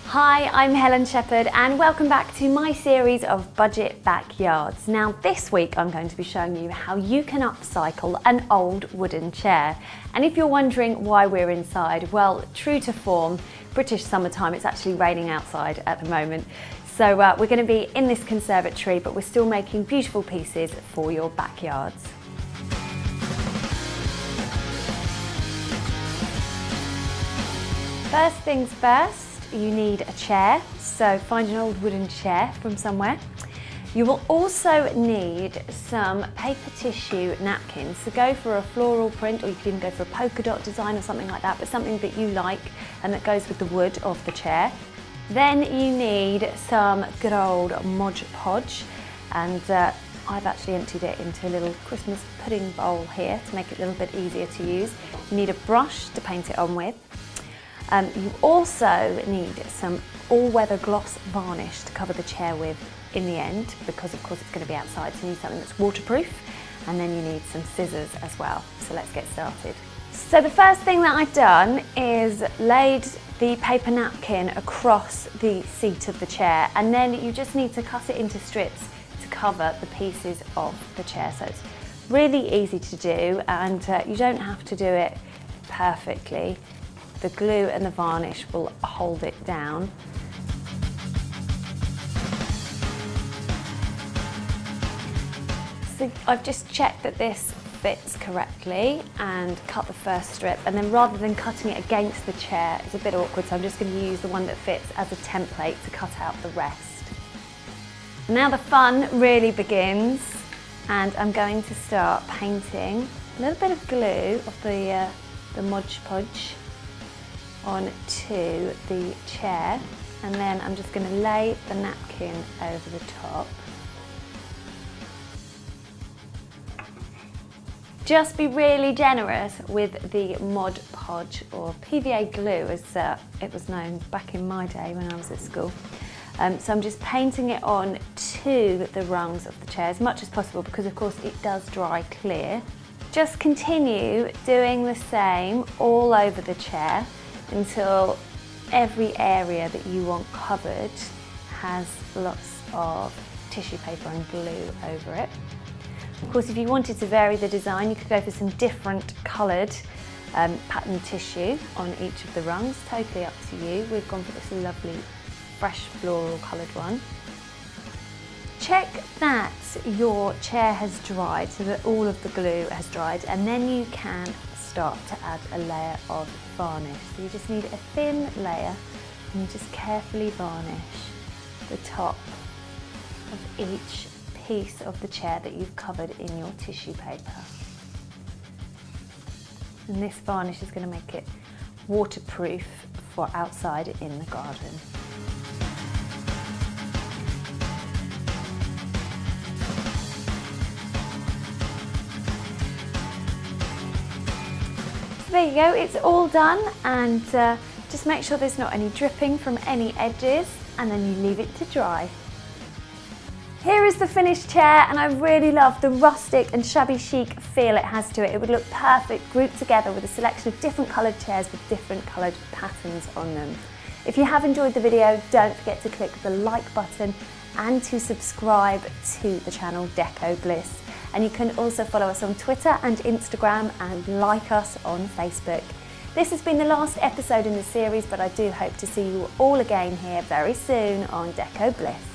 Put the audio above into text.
Hi, I'm Helen Shephard and welcome back to my series of budget backyards. Now this week I'm going to be showing you how you can upcycle an old wooden chair. And if you're wondering why we're inside, well, true to form, British summertime, it's actually raining outside at the moment. So we're going to be in this conservatory, but we're still making beautiful pieces for your backyards. First things first, you need a chair, so find an old wooden chair from somewhere. You will also need some paper tissue napkins, so go for a floral print, or you can even go for a polka dot design or something like that, but something that you like and that goes with the wood of the chair. Then you need some good old Mod Podge, and I've actually emptied it into a little Christmas pudding bowl here to make it a little bit easier to use. You need a brush to paint it on with. You also need some all-weather gloss varnish to cover the chair with in the end, because of course it's going to be outside, so you need something that's waterproof, and then you need some scissors as well. So let's get started. So the first thing that I've done is laid the paper napkin across the seat of the chair, and then you just need to cut it into strips to cover the pieces of the chair. So it's really easy to do, and you don't have to do it perfectly. The glue and the varnish will hold it down. So I've just checked that this fits correctly and cut the first strip, and then rather than cutting it against the chair, it's a bit awkward, so I'm just going to use the one that fits as a template to cut out the rest. Now the fun really begins, and I'm going to start painting a little bit of glue of the Mod Podge onto the chair, and then I'm just going to lay the napkin over the top. Just be really generous with the Mod Podge, or PVA glue as it was known back in my day when I was at school. So I'm just painting it on to the rungs of the chair as much as possible, because of course it does dry clear. Just continue doing the same all over the chair until every area that you want covered has lots of tissue paper and glue over it. Of course, if you wanted to vary the design, you could go for some different coloured pattern tissue on each of the rungs, totally up to you. We've gone for this lovely fresh floral coloured one. Check that your chair has dried, so that all of the glue has dried, and then you can start to add a layer of varnish. So you just need a thin layer, and you just carefully varnish the top of each piece of the chair that you've covered in your tissue paper. And this varnish is going to make it waterproof for outside in the garden. There you go, it's all done, and just make sure there's not any dripping from any edges, and then you leave it to dry. Here is the finished chair, and I really love the rustic and shabby chic feel it has to it. It would look perfect grouped together with a selection of different coloured chairs with different coloured patterns on them. If you have enjoyed the video, don't forget to click the like button and to subscribe to the channel Deco Bliss. And you can also follow us on Twitter and Instagram, and like us on Facebook. This has been the last episode in the series, but I do hope to see you all again here very soon on Deco Bliss.